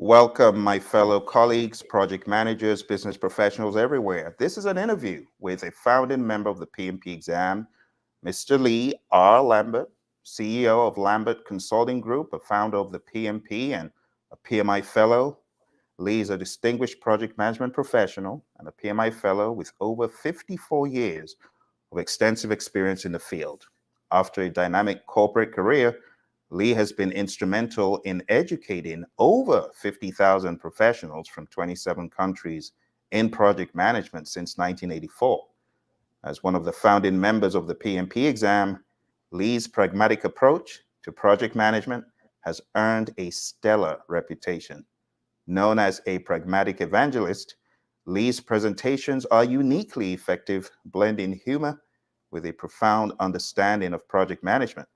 Welcome, my fellow colleagues, project managers, business professionals everywhere. This is an interview with a founding member of the PMP Exam, Mr. Lee R. Lambert, CEO of Lambert Consulting Group, a founder of the PMP and a PMI Fellow. Lee is a distinguished project management professional and a PMI Fellow with over 54 years of extensive experience in the field. After a dynamic corporate career, Lee has been instrumental in educating over 50,000 professionals from 27 countries in project management since 1984. As one of the founding members of the PMP Exam, Lee's pragmatic approach to project management has earned a stellar reputation. Known as a pragmatic evangelist, Lee's presentations are uniquely effective, blending humor with a profound understanding of project management,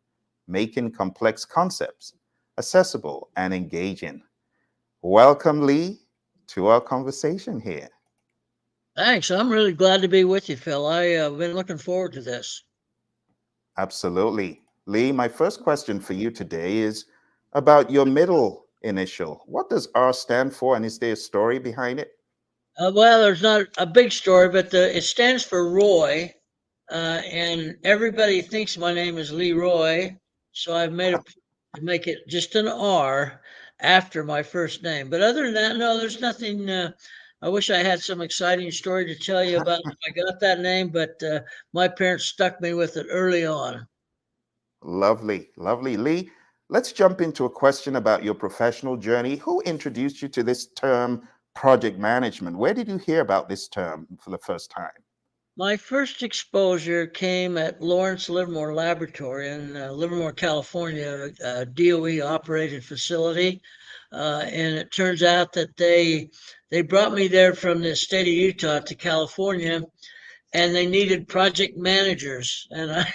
making complex concepts accessible and engaging. Welcome, Lee, to our conversation here. Thanks. I'm really glad to be with you, Phil. I've been looking forward to this. Absolutely. Lee, my first question for you today is about your middle initial. What does R stand for, and is there a story behind it? Well, there's not a big story, but it stands for Roy, and everybody thinks my name is Leroy, so I've made a to make it just an R after my first name. But other than that, no, there's nothing. I wish I had some exciting story to tell you about how I got that name, but my parents stuck me with it early on. Lovely, lovely. Lee, let's jump into a question about your professional journey. Who introduced you to this term, project management? Where did you hear about this term for the first time? My first exposure came at Lawrence Livermore Laboratory in Livermore, California, a DOE operated facility. And it turns out that they brought me there from the state of Utah to California, and they needed project managers. And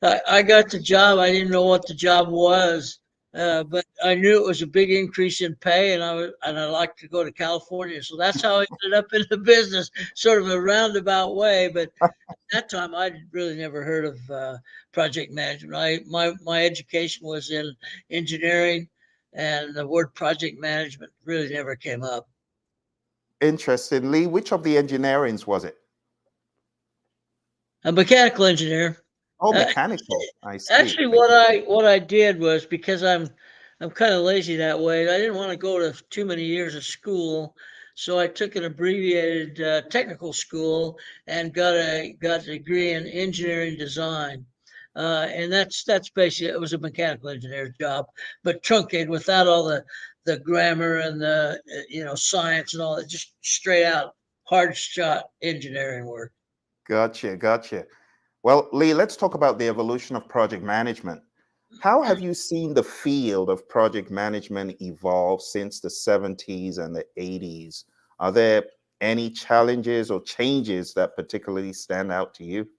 I got the job. I didn't know what the job was, but I knew it was a big increase in pay, and I liked to go to California. So that's how I ended up in the business, sort of a roundabout way. But at that time, I really never heard of project management. My education was in engineering, and the word project management really never came up. Interesting. Lee, which of the engineerings was it? A mechanical engineer. Oh, Uh, mechanical. I see. Actually, what I did was, because I'm kind of lazy that way. I didn't want to go to too many years of school, so I took an abbreviated technical school and got a degree in engineering design. And that's basically, it was a mechanical engineer's job, but truncated without all the grammar and the science and all that, just straight out hard shot engineering work. Gotcha, gotcha. Well, Lee, let's talk about the evolution of project management. How have you seen the field of project management evolve since the 70s and the 80s? Are there any challenges or changes that particularly stand out to you?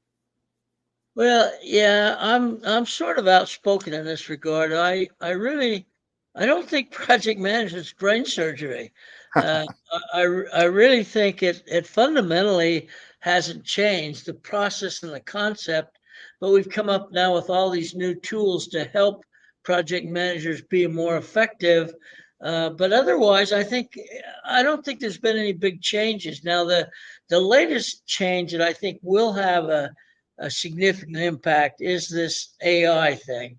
Well, yeah, I'm sort of outspoken in this regard. I don't think project management is brain surgery. Uh, I really think it fundamentally hasn't changed the process and the concept, but we've come up now with all these new tools to help project managers be more effective. But otherwise, I don't think there's been any big changes. Now, the latest change that I think will have a significant impact is this AI thing.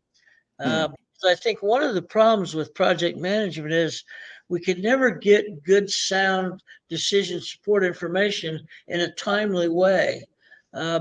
Hmm. I think one of the problems with project management is we can never get good, sound decision support information in a timely way.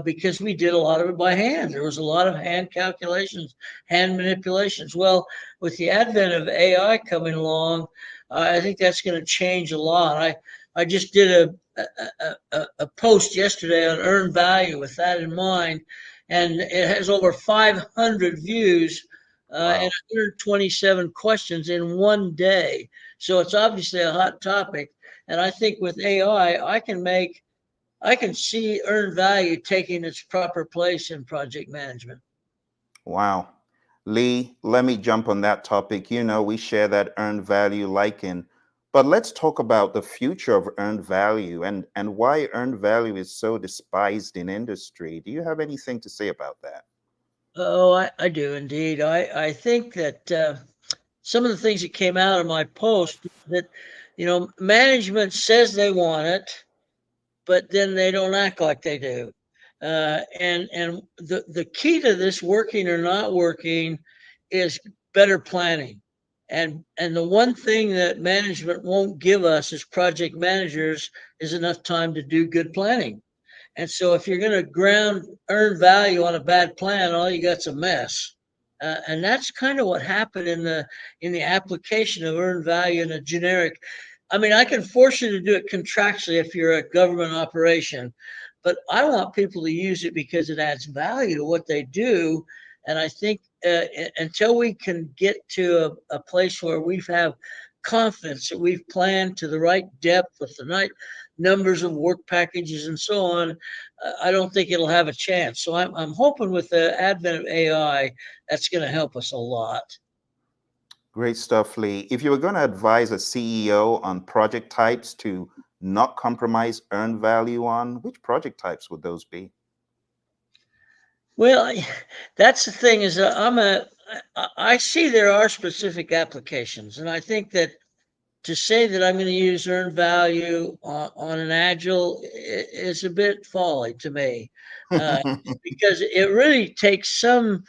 Because we did a lot of it by hand. There was a lot of hand calculations, hand manipulations. Well, with the advent of AI coming along, I think that's going to change a lot. I just did a post yesterday on earned value with that in mind, and it has over 500 views and Wow. 127 questions in one day. So it's obviously a hot topic. And I think with AI, I can see earned value taking its proper place in project management. Wow. Lee, let me jump on that topic. You know, we share that earned value liking, but let's talk about the future of earned value and why earned value is so despised in industry. Do you have anything to say about that? Oh, I do indeed. I think that some of the things that came out of my post that, management says they want it, but then they don't act like they do. And the key to this working or not working is better planning. And the one thing that management won't give us as project managers is enough time to do good planning. And so if you're going to earn value on a bad plan, all you got's a mess. And that's kind of what happened in the application of earned value in a generic. I mean, I can force you to do it contractually if you're a government operation, but I want people to use it because it adds value to what they do. And I think until we can get to a place where we have confidence that we've planned to the right depth with the right numbers of work packages and so on, I don't think it'll have a chance. So I'm hoping with the advent of AI, that's going to help us a lot. Great stuff, Lee. If you were going to advise a CEO on project types to not compromise earned value on, which project types would those be? Well, that's the thing is I see there are specific applications, and I think that to say that I'm going to use earned value on an agile is a bit folly to me, uh, because it really takes some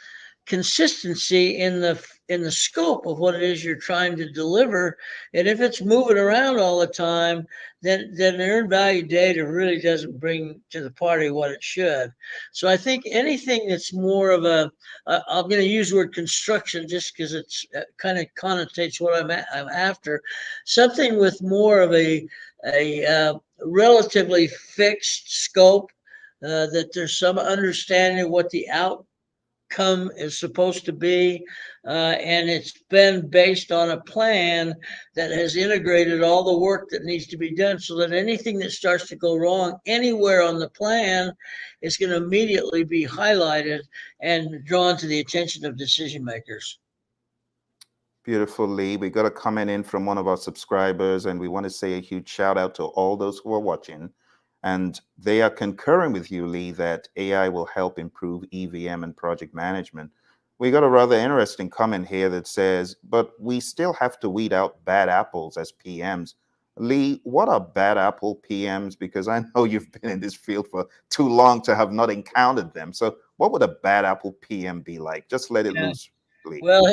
consistency in the scope of what it is you're trying to deliver. And if it's moving around all the time, then earned value data really doesn't bring to the party what it should. So I think anything that's more of I'm going to use the word construction just because it's kind of connotates what I'm after. Something with more of a relatively fixed scope, that there's some understanding of what the outcome is supposed to be, and it's been based on a plan that has integrated all the work that needs to be done, so that anything that starts to go wrong anywhere on the plan is going to immediately be highlighted and drawn to the attention of decision makers. Beautiful, Lee. We got a comment in from one of our subscribers, and we want to say a huge shout out to all those who are watching. And they are concurring with you, Lee, that AI will help improve EVM and project management. We got a rather interesting comment here that says, but we still have to weed out bad apples as PMs. Lee, what are bad apple PMs? Because I know you've been in this field for too long to have not encountered them. So what would a bad apple PM be like? Just let it Yeah. loose, Lee. Well,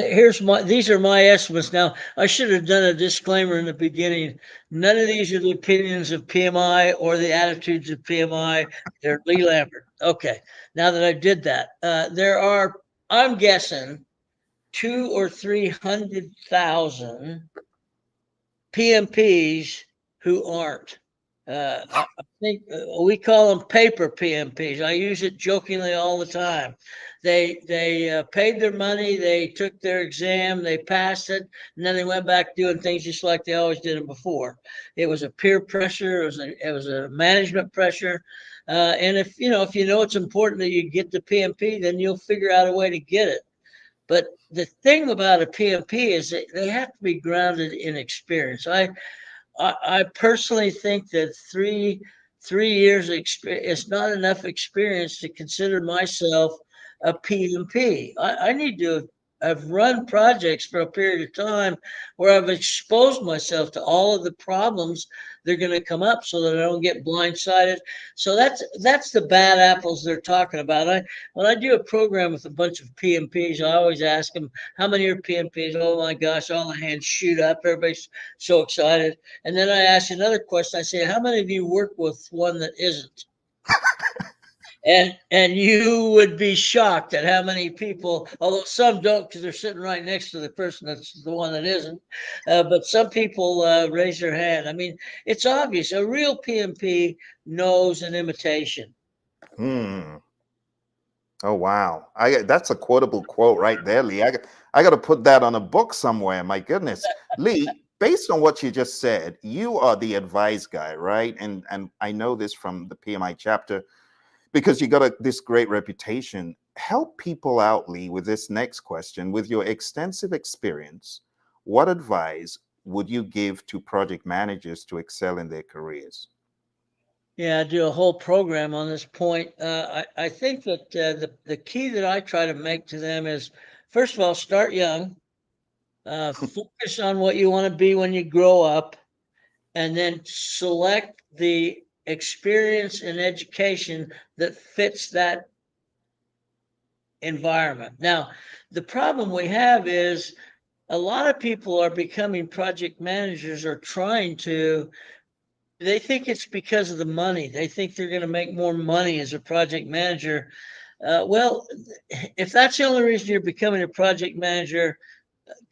these are my estimates. Now, I should have done a disclaimer in the beginning. None of these are the opinions of PMI or the attitudes of PMI. They're Lee Lambert. Okay. Now that I did that, there are, I'm guessing, 200,000 or 300,000 PMPs who aren't. I think we call them paper PMPs. I use it jokingly all the time. They paid their money, they took their exam, they passed it, and then they went back doing things just like they always did them before. It was a peer pressure, it was a management pressure, and if you know it's important that you get the PMP, then you'll figure out a way to get it. But the thing about a PMP is that they have to be grounded in experience. I personally think that three years of experience is not enough experience to consider myself a PMP. I need to have run projects for a period of time where I've exposed myself to all of the problems they're going to come up, so that I don't get blindsided. So that's the bad apples they're talking about. When I do a program with a bunch of PMPs, I always ask them, how many are PMPs? Oh my gosh, all the hands shoot up. Everybody's so excited. And then I ask another question. I say, how many of you work with one that isn't? And you would be shocked at how many people, although some don't because they're sitting right next to the person that's the one that isn't, but some people raise their hand. I mean, it's obvious. A real PMP knows an imitation. Hmm. Oh wow! That's a quotable quote right there, Lee. I got to put that on a book somewhere. My goodness, Lee. Based on what you just said, you are the advice guy, right? And I know this from the PMI chapter because you got this great reputation. Help people out, Lee, with this next question. With your extensive experience, what advice would you give to project managers to excel in their careers? Yeah, I do a whole program on this point. I think that the key that I try to make to them is, first of all, start young. focus on what you want to be when you grow up, and then select the experience and education that fits that environment. Now, the problem we have is a lot of people are becoming project managers or trying to. They think it's because of the money. They think they're going to make more money as a project manager. Well, if that's the only reason you're becoming a project manager,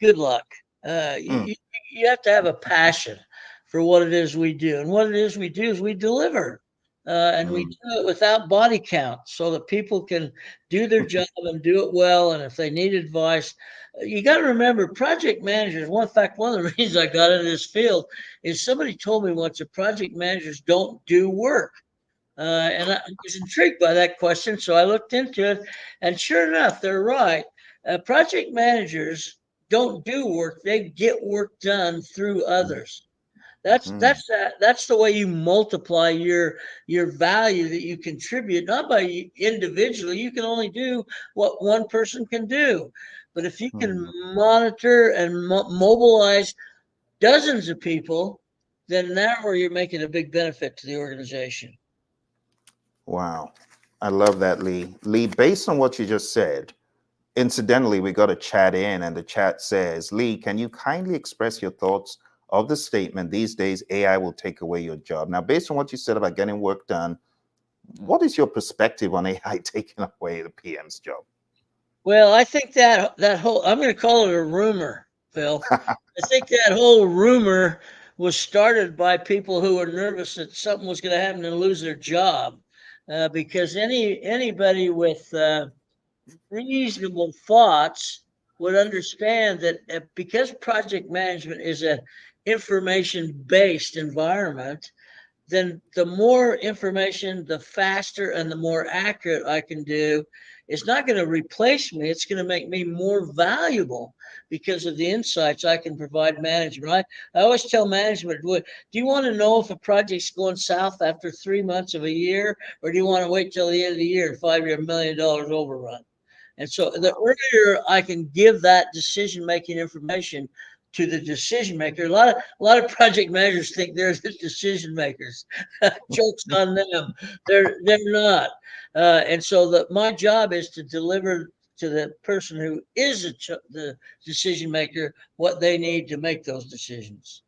good luck. Uh, Mm, you, you have to have a passion for what it is we do. And what it is we do is we deliver. And we mm, do it without body count so that people can do their job and do it well. And if they need advice, you got to remember project managers. One fact, one of the reasons I got into this field is somebody told me once that project managers don't do work. And I was intrigued by that question. So I looked into it. And sure enough, they're right. Project managers don't do work, they get work done through mm, others. mm, That's the way you multiply your value that you contribute, not by individually. You can only do what one person can do. But if you can mm. monitor and mobilize dozens of people, then now where you're making a big benefit to the organization. Wow. I love that, Lee. Lee, based on what you just said, incidentally, we got a chat in, and the chat says, Lee, can you kindly express your thoughts of the statement, these days AI will take away your job? Now, based on what you said about getting work done, what is your perspective on AI taking away the PM's job? Well, I think that whole, I'm going to call it a rumor, Phil. I think that whole rumor was started by people who were nervous that something was going to happen and lose their job, because anybody with reasonable thoughts would understand that because project management is an information based environment, then the more information, the faster and the more accurate I can do. It's not going to replace me. It's going to make me more valuable because of the insights I can provide management. I always tell management, do you want to know if a project's going south after 3 months of a year, or do you want to wait till the end of the year and $5 million overrun? And so the Wow. earlier I can give that decision-making information to the decision maker, a lot of project managers think they're the decision makers. Jokes on them. They're not. And so my job is to deliver to the person who is the decision maker what they need to make those decisions.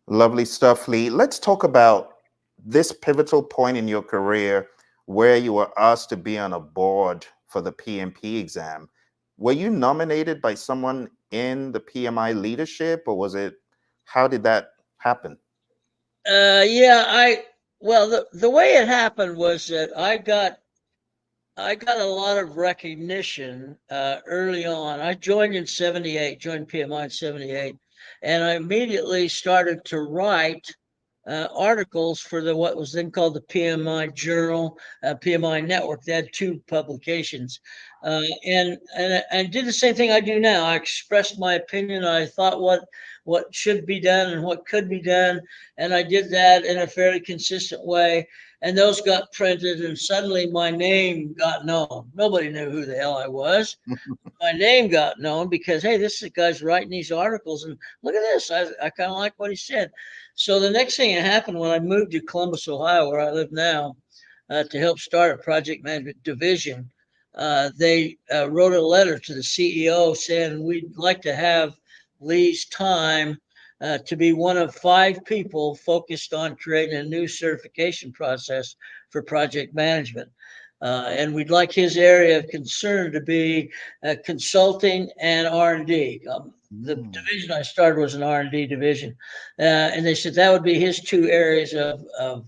Lovely stuff, Lee. Let's talk about this pivotal point in your career where you were asked to be on a board for the PMP exam. Were you nominated by someone in the PMI leadership, or how did that happen? Yeah, well, the way it happened was that I got a lot of recognition early on. I joined in '78, joined PMI in '78, and I immediately started to write articles for what was then called the PMI Journal, PMI Network. They had two publications, and did the same thing I do now. I expressed my opinion. I thought what should be done and what could be done, and I did that in a fairly consistent way. And those got printed, and suddenly my name got known. Nobody knew who the hell I was. My name got known because, hey, this is the guy's writing these articles, and look at this. I kind of like what he said. So the next thing that happened when I moved to Columbus, Ohio, where I live now, to help start a project management division, they wrote a letter to the CEO saying we'd like to have Lee's time to be one of 5 people focused on creating a new certification process for project management. And we'd like his area of concern to be consulting and R&D. The Mm, division I started was an R&D division, and they said that would be his 2 areas of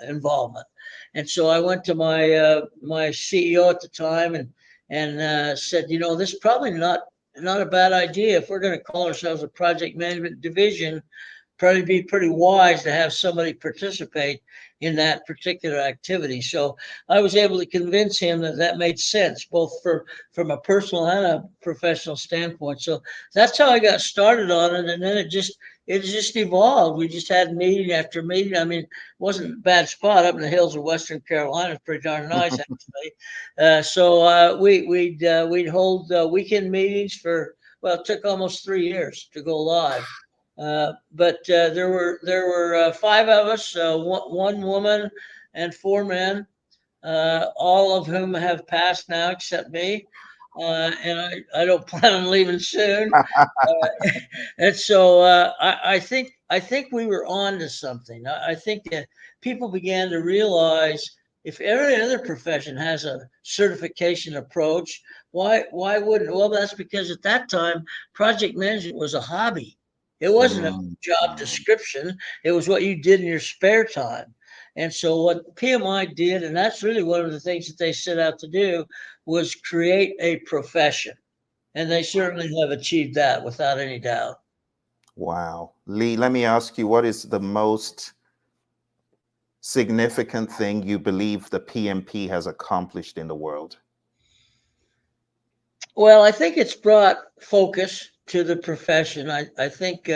involvement. And so I went to my CEO at the time and said, this is probably not a bad idea if we're going to call ourselves a project management division. Probably be pretty wise to have somebody participate in that particular activity. So I was able to convince him that that made sense, both from a personal and a professional standpoint. So that's how I got started on it, and then it just evolved. We just had meeting after meeting. I mean, it wasn't a bad spot up in the hills of Western Carolina. It's pretty darn nice, actually. So we'd hold weekend meetings for Well, it took almost 3 years to go live. But there were five of us, one woman and four men, all of whom have passed now except me. And I don't plan on leaving soon. And so I think we were on to something. I think that people began to realize if every other profession has a certification approach, why wouldn't? Well, that's because at that time project management was a hobby. It wasn't a Mm, job mm, description. It was what you did in your spare time. And so what PMI did, and that's really one of the things that they set out to do, was create a profession. And they certainly have achieved that without any doubt. wow. Lee, let me ask you, what is the most significant thing you believe the PMP has accomplished in the world? Well, I think it's brought focus to the profession. I think,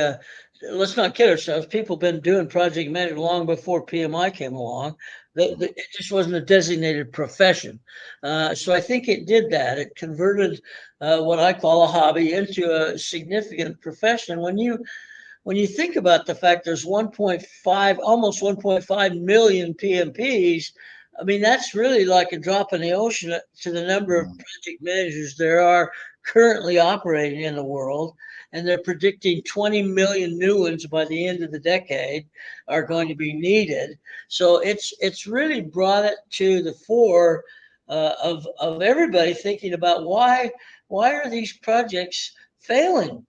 let's not kid ourselves, people have been doing project management long before PMI came along. It just wasn't a designated profession. So I think it did that. It converted what I call a hobby into a significant profession. When you think about the fact there's 1.5, almost 1.5 million PMPs, I mean, that's really like a drop in the ocean to the number of Mm, project managers there are currently operating in the world. And they're predicting 20 million new ones by the end of the decade are going to be needed. So it's really brought it to the fore of everybody thinking about why are these projects failing?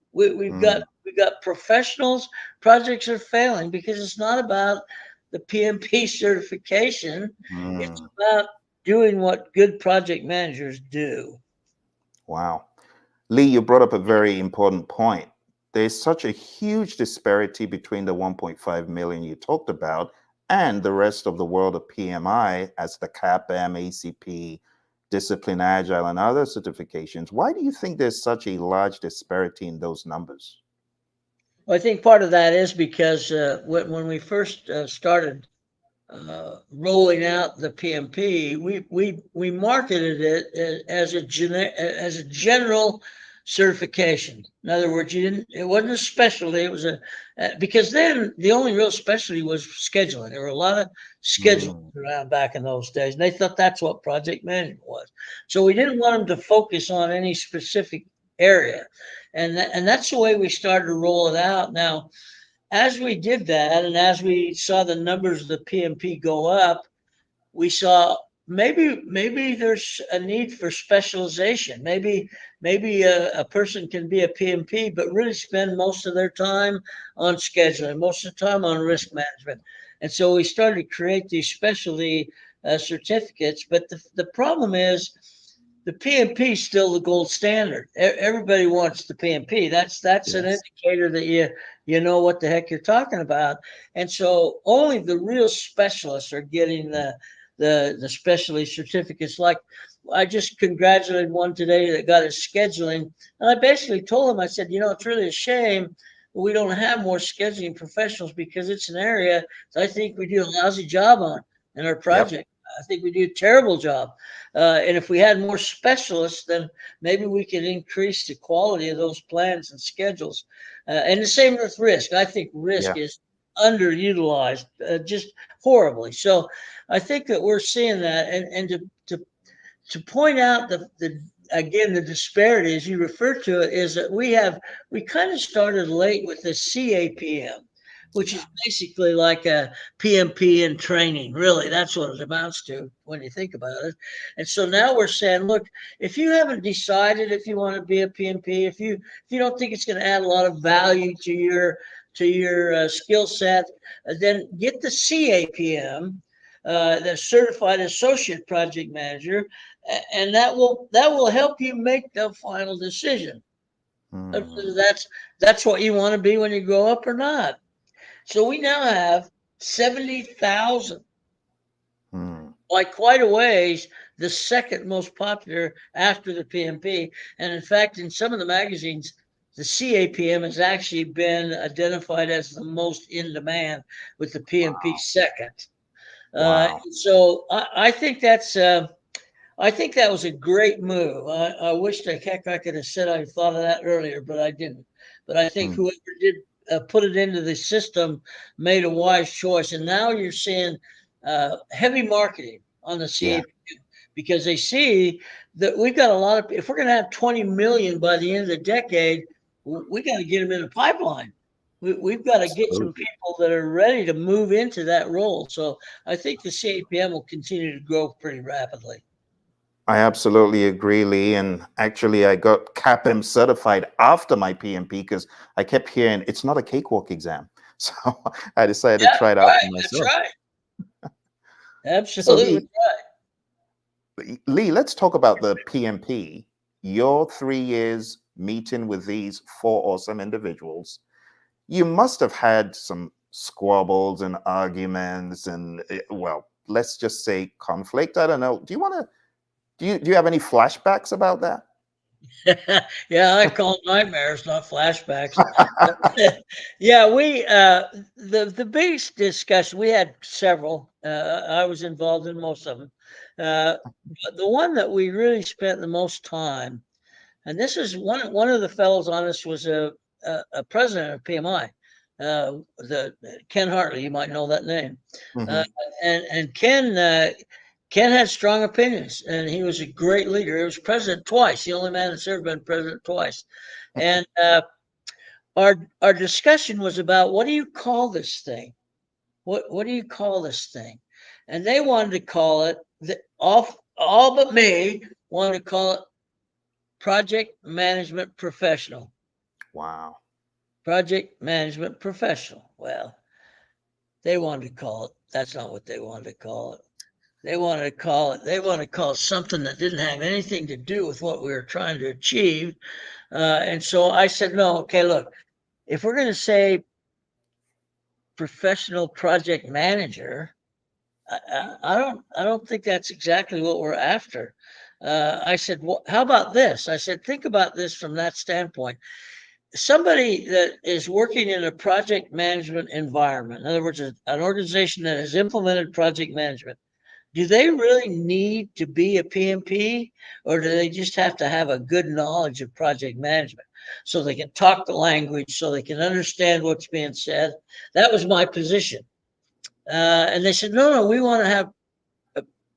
mm, We've got professionals. Projects are failing because it's not about the PMP certification. It's mm. about doing what good project managers do. Wow. Lee, you brought up a very important point. There's such a huge disparity between the 1.5 million you talked about and the rest of the world of PMI as the CAPM, ACP, Discipline Agile, and other certifications. Why do you think there's such a large disparity in those numbers? Well, I think part of that is because when we first started rolling out the PMP, we marketed it as as a general certification. In other words, you didn't. It wasn't a specialty. It was a because then the only real specialty was scheduling. There were a lot of scheduling Mm, around back in those days, and they thought that's what project management was. So we didn't want them to focus on any specific area, and that's the way we started to roll it out. Now, as we did that, and as we saw the numbers of the PMP go up, we saw maybe there's a need for specialization. Maybe a person can be a PMP, but really spend most of their time on scheduling, most of the time on risk management. And so we started to create these specialty certificates. But the problem is the PMP is still the gold standard. Everybody wants the PMP. That's an yes. indicator that you know what the heck you're talking about. And so only the real specialists are getting the specialty certificates. Like I just congratulated one today that got his scheduling, and I basically told him, I said, it's really a shame we don't have more scheduling professionals because it's an area that I think we do a lousy job on in our Yep. project. I think we do a terrible job. And if we had more specialists, then maybe we could increase the quality of those plans and schedules. And the same with risk. I think risk Yeah. is underutilized just horribly. So I think that we're seeing that. And to point out the again the disparities you refer to it is that we kind of started late with the CAPM, which is basically like a PMP in training. Really, that's what it amounts to when you think about it. And so now we're saying, look, if you haven't decided if you want to be a PMP, if you don't think it's going to add a lot of value to your skill set, then get the CAPM, the Certified Associate Project Manager, and that will help you make the final decision. Mm, That's what you want to be when you grow up or not. So we now have 70,000, mm. by quite a ways, the second most popular after the PMP. And in fact, in some of the magazines, the CAPM has actually been identified as the most in demand, with the PMP second. Wow. So I think that's I think that was a great move. I wish the heck I could have said I thought of that earlier, but I didn't. But I think Hmm. whoever did put it into the system made a wise choice. And now you're seeing heavy marketing on the Yeah, CAP because they see that we've got a lot of, if we're going to have 20 million by the end of the decade, we got to get them in the pipeline. We've got to get some absolutely. people that are ready to move into that role. So I think the CAPM will continue to grow pretty rapidly. I absolutely agree, Lee. And actually, I got CAPM certified after my PMP because I kept hearing it's not a cakewalk exam. So I decided to Yeah, try it out right. for That's myself. right. So Absolutely. Lee, let's talk about the PMP. Your 3 years meeting with these four awesome individuals. You must have had some squabbles and arguments and, well, let's just say conflict. I don't know. Do you want to, do you have any flashbacks about that? Yeah, I call them nightmares, not flashbacks. Yeah, we the biggest discussion we had several. I was involved in most of them. But the one that we really spent the most time, and this is one of the fellows on this was a president of PMI, the Ken Hartley. You might know that name. Uh, Hmm. and Ken had strong opinions, and he was a great leader. He was president twice, the only man that's ever been president twice. And our discussion was about what do you call this thing? What do you call this thing? And they wanted to call it all but me wanted to call it project management professional. Wow. Project management professional. Well, they wanted to call it. That's not what they wanted to call it. They wanted to call it something that didn't have anything to do with what we were trying to achieve. And so I said, no, okay, look, if we're going to say professional project manager, I don't think that's exactly what we're after. I said, well, how about this? I said, think about this from that standpoint. Somebody that is working in a project management environment, in other words, an organization that has implemented project management, do they really need to be a PMP or do they just have to have a good knowledge of project management so they can talk the language, so they can understand what's being said? That was my position. And they said, no, we want to have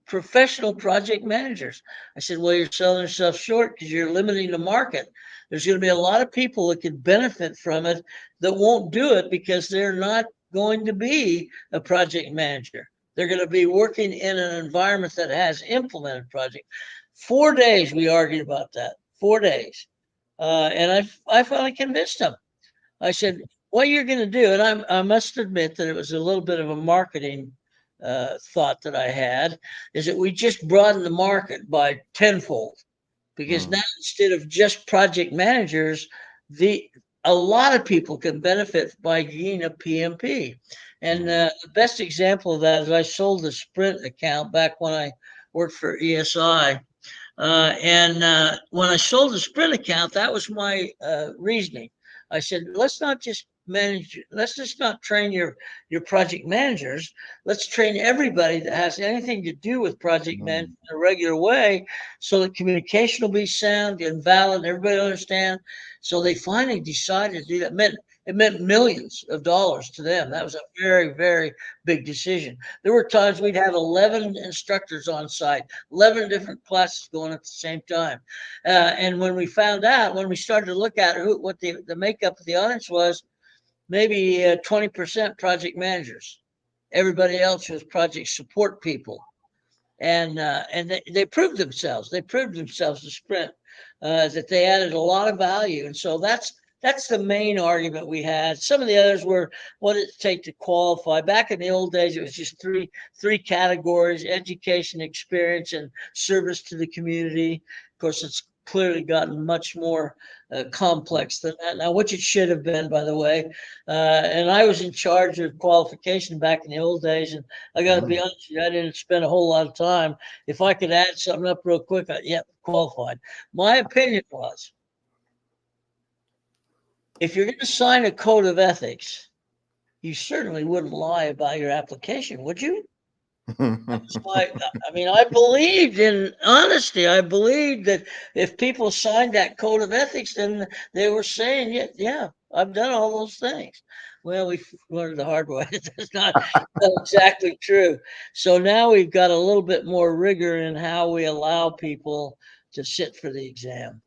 professional project managers. I said, well, you're selling yourself short because you're limiting the market. There's going to be a lot of people that can benefit from it that won't do it because they're not going to be a project manager. They're going to be working in an environment that has implemented project. 4 days we argued about that. 4 days, and I finally convinced them. I said, what you're going to do, and I must admit that it was a little bit of a marketing thought that I had, is that we just broaden the market by tenfold. Because Mm, now instead of just project managers, the a lot of people can benefit by being a PMP. And mm, the best example of that is I sold the Sprint account back when I worked for ESI. And when I sold the Sprint account, that was my reasoning. I said, let's just not train your project managers. Let's train everybody that has anything to do with project mm, management in a regular way so that communication will be sound and valid, everybody understand. So they finally decided to do that. It meant millions of dollars to them. That was a very, very big decision. There were times we'd have 11 instructors on site, 11 different classes going at the same time. And when we found out, when we started to look at what the makeup of the audience was, maybe 20% project managers. Everybody else was project support people. And they proved themselves. They proved themselves to Sprint that they added a lot of value. And so that's the main argument we had. Some of the others were what it take to qualify. Back in the old days, it was just three categories: education, experience, and service to the community. Of course, it's clearly gotten much more complex than that now, which it should have been, by the way. And I was in charge of qualification back in the old days, and I got to be mm. honest with you, I didn't spend a whole lot of time. If I could add something up real quick, qualified. My opinion was if you're going to sign a code of ethics, you certainly wouldn't lie about your application, would you? I mean, I believed in honesty. I believed that if people signed that code of ethics, then they were saying, yeah, yeah, I've done all those things. Well, we learned the hard way. That's not exactly true. So now we've got a little bit more rigor in how we allow people to sit for the exam.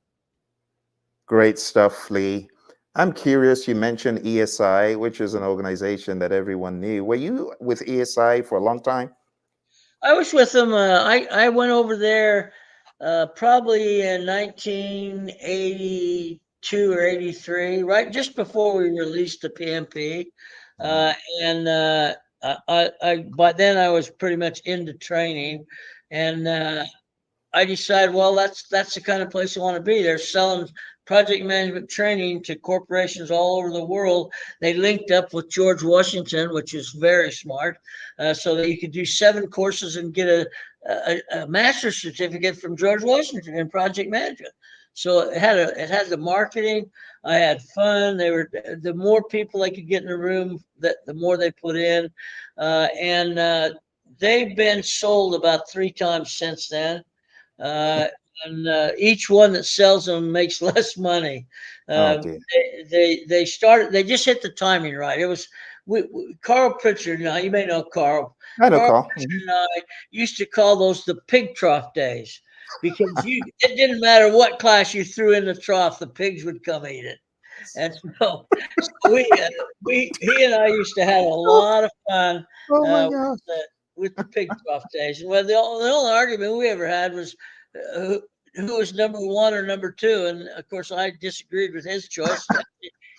Great stuff, Lee. I'm curious, you mentioned ESI, which is an organization that everyone knew. Were you with ESI for a long time? I was with them. I went over there probably in 1982 or 83, right just before we released the PMP. Uh, Wow. and by then I was pretty much into training, and I decided, well, that's the kind of place I want to be. They're selling project management training to corporations all over the world. They linked up with George Washington, which is very smart, so that you could do 7 courses and get a master's certificate from George Washington in project management. So it had the marketing. I had fun. They were the more people they could get in the room, that the more they put in, and they've been sold about 3 times since then, uh, and each one that sells them makes less money. Oh Uh, dear. they started. They just hit the timing right. It was Carl Pritchard. Now you may know Carl. I know, Carl Carl. Pritchard and I used to call those the pig trough days because it didn't matter what class you threw in the trough, the pigs would come eat it. And so we he and I used to have a Oh, lot of fun oh my with gosh. the pig trough days. And well, the only argument we ever had was who was number one or number two. And of course, I disagreed with his choice.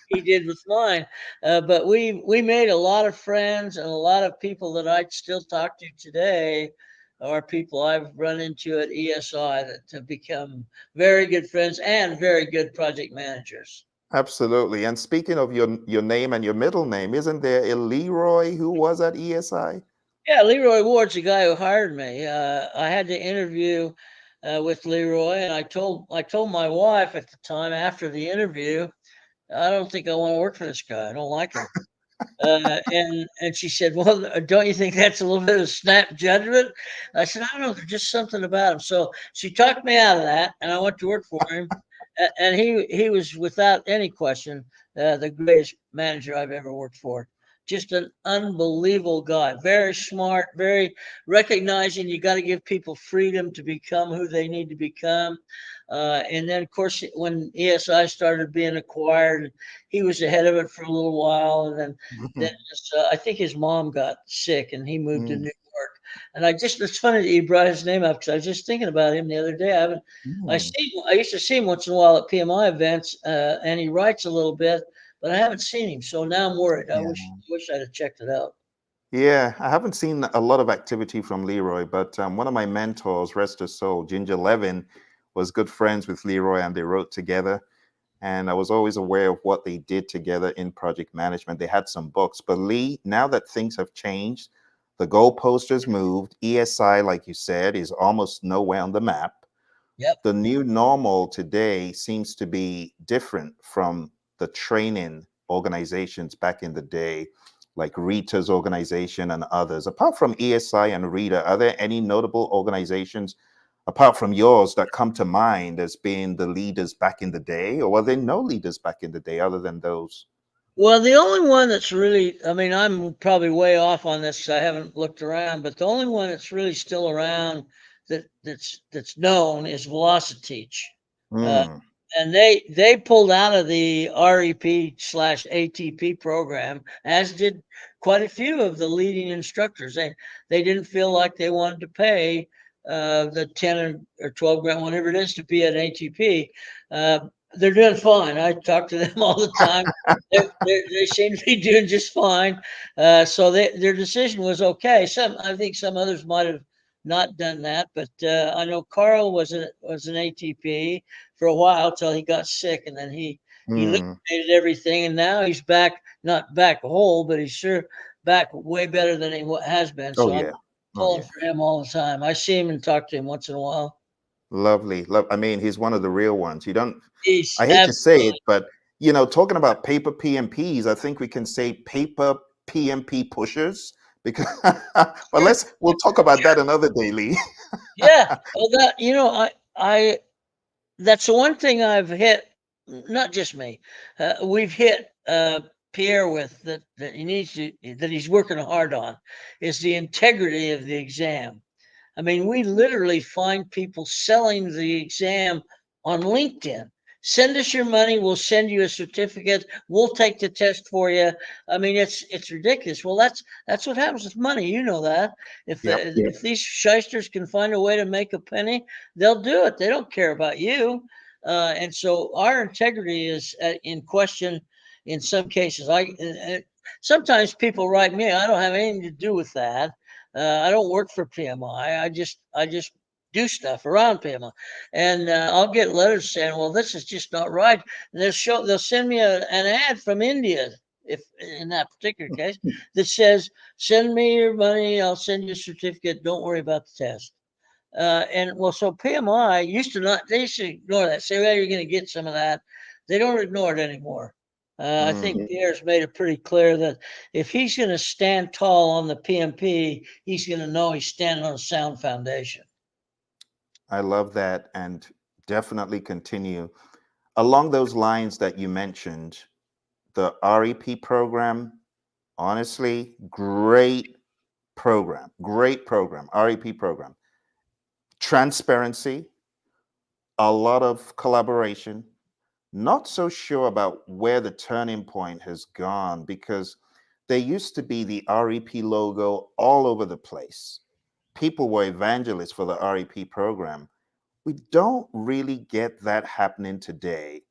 He did with mine. But we made a lot of friends, and a lot of people that I still talk to today are people I've run into at ESI that have become very good friends and very good project managers. Absolutely. And speaking of your name and your middle name, isn't there a Leroy who was at ESI? Yeah, Leroy Ward's the guy who hired me. I had to interview with Leroy, and I told my wife at the time after the interview, I don't think I want to work for this guy. I don't like him. And she said, "Well, don't you think that's a little bit of snap judgment?" I said, "I don't know. There's just something about him." So she talked me out of that, and I went to work for him. And he was without any question the greatest manager I've ever worked for. Just an unbelievable guy, very smart, very recognizing you got to give people freedom to become who they need to become. And then, of course, when ESI started being acquired, he was ahead of it for a little while, and then I think his mom got sick, and he moved to New Mm, York. And it's funny that you brought his name up because I was just thinking about him the other day. mm. I used to see him once in a while at PMI events, and he writes a little bit, but I haven't seen him. So now I'm worried. Yeah. Wish I'd have checked it out. Yeah, I haven't seen a lot of activity from Leroy, but one of my mentors, rest his soul, Ginger Levin, was good friends with Leroy and they wrote together. And I was always aware of what they did together in project management. They had some books. But Lee, now that things have changed, the goalpost moved. ESI, like you said, is almost nowhere on the map. Yep. The new normal today seems to be different from the training organizations back in the day, like Rita's organization and others. Apart from ESI and Rita, are there any notable organizations apart from yours that come to mind as being the leaders back in the day, or were there no leaders back in the day other than those? Well, the only one that's really, I mean, I'm probably way off on this 'cause I haven't looked around, but the only one that's really still around that's known is Velociteach. Uh, Hmm. and they pulled out of the REP/ATP program, as did quite a few of the leading instructors. They didn't feel like they wanted to pay the 10 or 12 grand, whatever it is, to be at ATP. They're doing fine. I talk to them all the time. They seem to be doing just fine. So their decision was okay. I think some others might have not done that, but I know Carl was an ATP for a while till he got sick, and then he Hmm. liquidated everything, and now he's back, not back whole, but he's sure back way better than he has been. Oh So I'm yeah. Oh pulling yeah. for him all the time. I see him and talk to him once in a while. Lovely. I mean, he's one of the real ones. You don't, He's I hate to say it, absolutely. but talking about paper PMPs, I think we can say paper PMP pushers Because, but we'll talk about that another day, Lee. Yeah. Well, that, I that's the one thing I've hit, not just me, we've hit Pierre with that he needs to, that he's working hard on, is the integrity of the exam. I mean, we literally find people selling the exam on LinkedIn. Send us your money. We'll send you a certificate. We'll take the test for you. I mean, it's ridiculous. Well, that's what happens with money. You know that. Yep. If these shysters can find a way to make a penny, they'll do it. They don't care about you. And so our integrity is in question in some cases. Sometimes people write me. I don't have anything to do with that. I don't work for PMI. I just do stuff around PMI, and I'll get letters saying, "Well, this is just not right." And they'll send me an ad from India, if in that particular case, that says, "Send me your money. I'll send you a certificate. Don't worry about the test." And well, so PMI used to not, they used to ignore that. Say, well, you're going to get some of that. They don't ignore it anymore. I think Pierre's made it pretty clear that if he's going to stand tall on the PMP, he's going to know he's standing on a sound foundation. I love that, and definitely continue along those lines that you mentioned. The REP program, honestly, great program, REP program. Transparency, a lot of collaboration. Not so sure about where the turning point has gone, because there used to be the REP logo all over the place. People were evangelists for the REP program. We don't really get that happening today,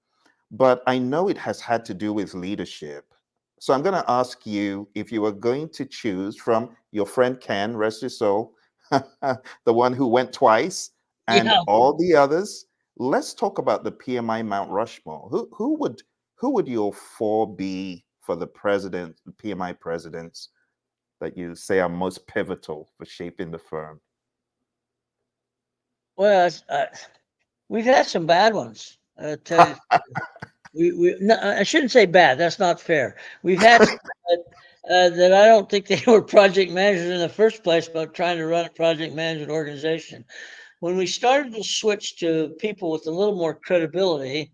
but I know it has had to do with leadership. So I'm going to ask you, if you were going to choose from your friend Ken, rest his soul, the one who went twice, and Yeah. all the others, let's talk about the PMI Mount Rushmore. Who would your four be for the PMI presidents that you say are most pivotal for shaping the firm? Well, we've had some bad ones. Tell you, we no, I shouldn't say bad. That's not fair. We've had some that I don't think they were project managers in the first place, but trying to run a project management organization. When we started to switch to people with a little more credibility,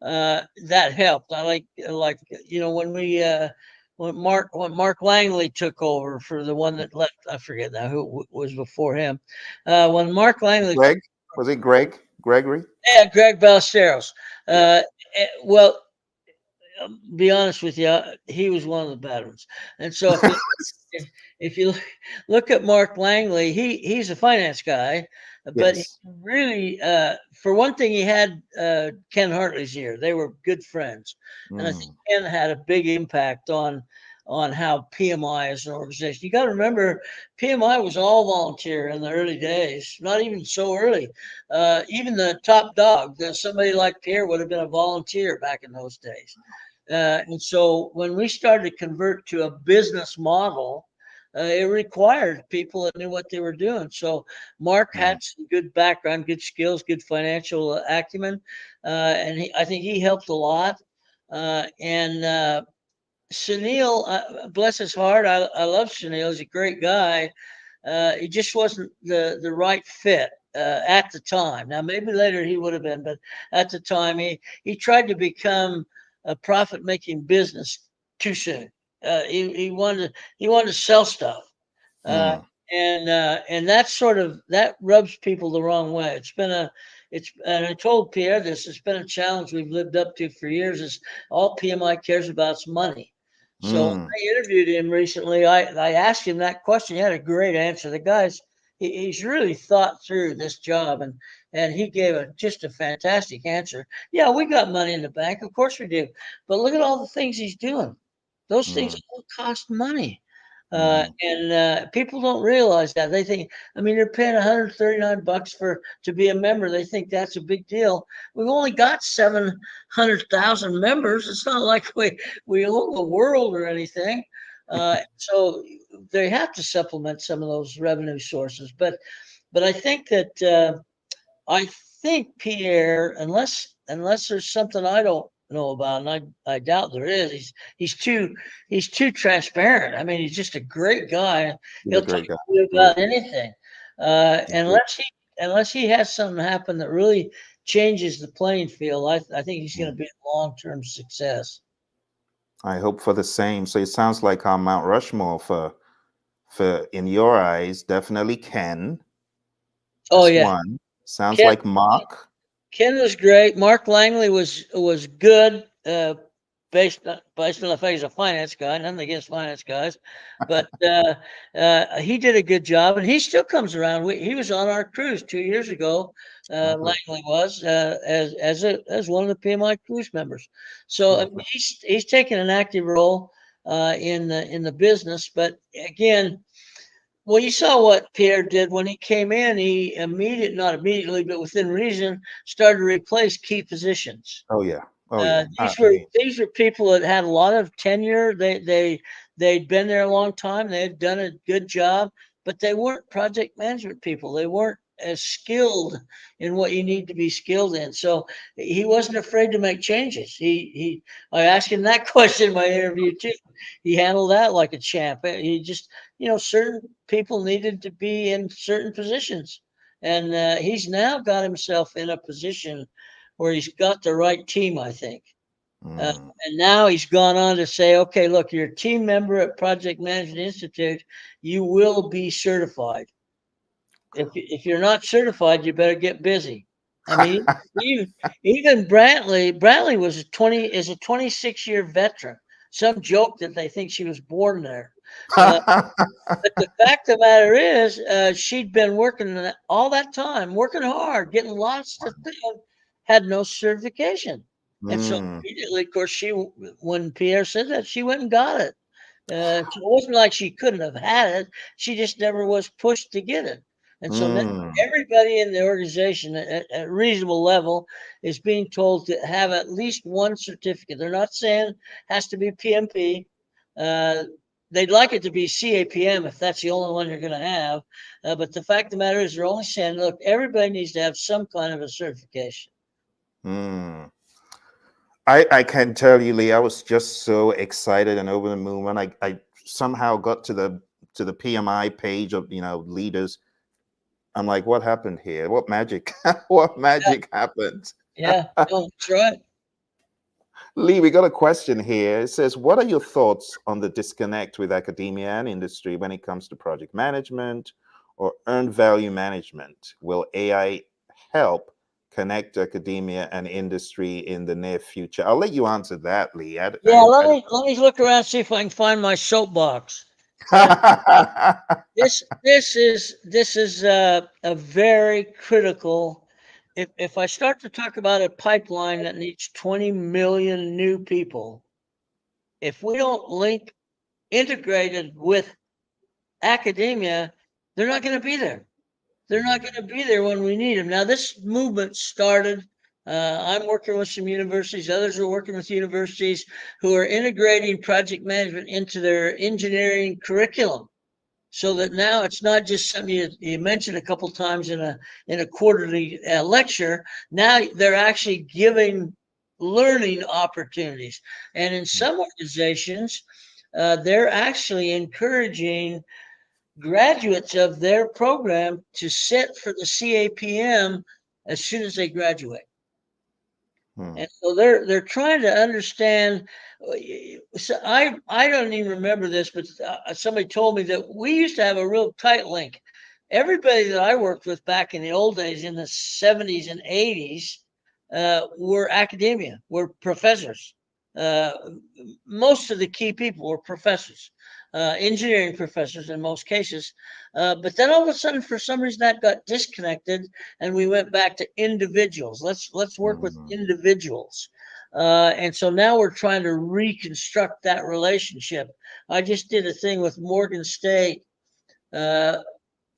that helped. I like when Mark Langley took over for the one that left. I forget now who was before him. When Mark Langley, Greg? Was it Greg? Gregory? yeah, Greg Ballesteros. Yeah. Well, be honest with you, he was one of the bad ones. And so if you look at Mark Langley, he's a finance guy, but he Yes. really, for one thing, he had Ken Hartley's ear. They were good friends, and I think Mm, Ken had a big impact on how PMI as an organization. You got to remember, PMI was all volunteer in the early days. Not even so early. Even the top dog, somebody like Pierre, would have been a volunteer back in those days. And so when we started to convert to a business model, it required people that knew what they were doing. So Mark mm. had some good background, good skills, good financial acumen, and I think he helped a lot. And Sunil, bless his heart, I love Sunil. He's a great guy. He just wasn't the right fit at the time. Now maybe later he would have been, but at the time he tried to become a profit making business too soon. He wanted to sell stuff, uh, Mm, and that rubs people the wrong way. And I told Pierre this. It's been a challenge we've lived up to for years. Is all PMI cares about is money. So mm, I interviewed him recently. I asked him that question. He had a great answer. The guy's he's really thought through this job, and he gave just a fantastic answer. Yeah, we got money in the bank, of course we do, but look at all the things he's doing. Those things mm, all cost money. mm, And people don't realize that. They think, I mean, they're paying $139 to be a member. They think that's a big deal. We've only got 700,000 members. It's not like we own the world or anything. So they have to supplement some of those revenue sources. But I think that I think Pierre, unless there's something I don't know about, and I doubt there is. He's too transparent. I mean, he's just a great guy. He's a He'll talk great guy. to you Great. about anything, Great. unless he has something happen that really changes the playing field. I think he's going to be a long-term success. I hope for the same. So it sounds like our Mount Rushmore for in your eyes, definitely Ken. Oh That's yeah, one. Sounds Ken like Mark. Ken was great. Mark Langley was good. Based on the fact he's a finance guy, nothing against finance guys, but he did a good job, and he still comes around. He was on our cruise 2 years ago. Lovely. Langley was as one of the PMI cruise members. So I mean, Lovely. he's taken an active role in the business. But again, well, you saw what Pierre did when he came in. He not immediately, but within reason, started to replace key positions. Oh yeah. Oh yeah. These were people that had a lot of tenure. They'd been there a long time. They had done a good job, but they weren't project management people. They weren't as skilled in what you need to be skilled in. So he wasn't afraid to make changes. I asked him that question in my interview too. He handled that like a champ. He just, certain people needed to be in certain positions, and he's now got himself in a position where he's got the right team, I think. Mm. And now he's gone on to say, okay, look, you're a team member at Project Management Institute. You will be certified. If you're not certified, you better get busy. I mean, even Brantley is a 26-year veteran. Some joke that they think she was born there. Uh, but the fact of the matter is, she'd been working all that time, working hard, getting lots of things, had no certification. And so Mm. immediately, of course, when Pierre said that, she went and got it. So it wasn't like she couldn't have had it. She just never was pushed to get it. And so now Mm. everybody in the organization at a reasonable level is being told to have at least one certificate. They're not saying it has to be PMP. Uh, they'd like it to be CAPM if that's the only one you're going to have. But the fact of the matter is, they're only saying, look, everybody needs to have some kind of a certification. Mm. I can tell you, Lee, I was just so excited and over the moon when I somehow got to the PMI page of leaders. I'm like, what happened here? What magic? What magic happened? Yeah, no, that's right. Lee, we got a question here. It says, what are your thoughts on the disconnect with academia and industry when it comes to project management or earned value management? Will AI help connect academia and industry in the near future? I'll let you answer that, Lee. Yeah, let me look around, see if I can find my soapbox. Uh, this is a very critical. If I start to talk about a pipeline that needs 20 million new people, if we don't link integrated with academia, they're not going to be there. They're not going to be there when we need them. Now, this movement started. I'm working with some universities. Others are working with universities who are integrating project management into their engineering curriculum, so that now it's not just something you mentioned a couple times in a quarterly lecture. Now they're actually giving learning opportunities, and in some organizations, they're actually encouraging graduates of their program to sit for the CAPM as soon as they graduate. Hmm. And so they're trying to understand. So I don't even remember this, but somebody told me that we used to have a real tight link. Everybody that I worked with back in the old days, in the 70s and 80s, were academia, were professors. Uh, Most of the key people were professors, engineering professors in most cases. But then all of a sudden, for some reason, that got disconnected, and we went back to individuals. Let's work with Hmm. individuals. And so now we're trying to reconstruct that relationship. I just did a thing with Morgan State, uh,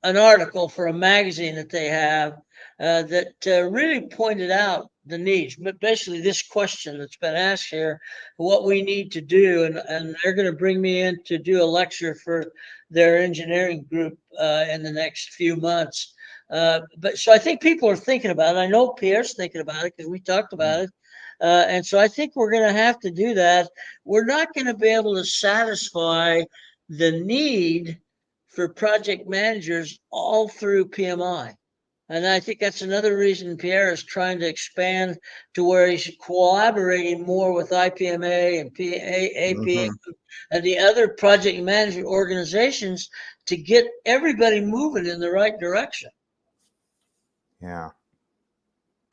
an article for a magazine that they have, that really pointed out the needs, but basically this question that's been asked here, what we need to do. And they're going to bring me in to do a lecture for their engineering group in the next few months. But so I think people are thinking about it. I know Pierre's thinking about it because we talked about it. And so I think we're going to have to do that. We're not going to be able to satisfy the need for project managers all through PMI. And I think that's another reason Pierre is trying to expand to where he's collaborating more with IPMA and APA Hmm. and the other project management organizations to get everybody moving in the right direction. Yeah,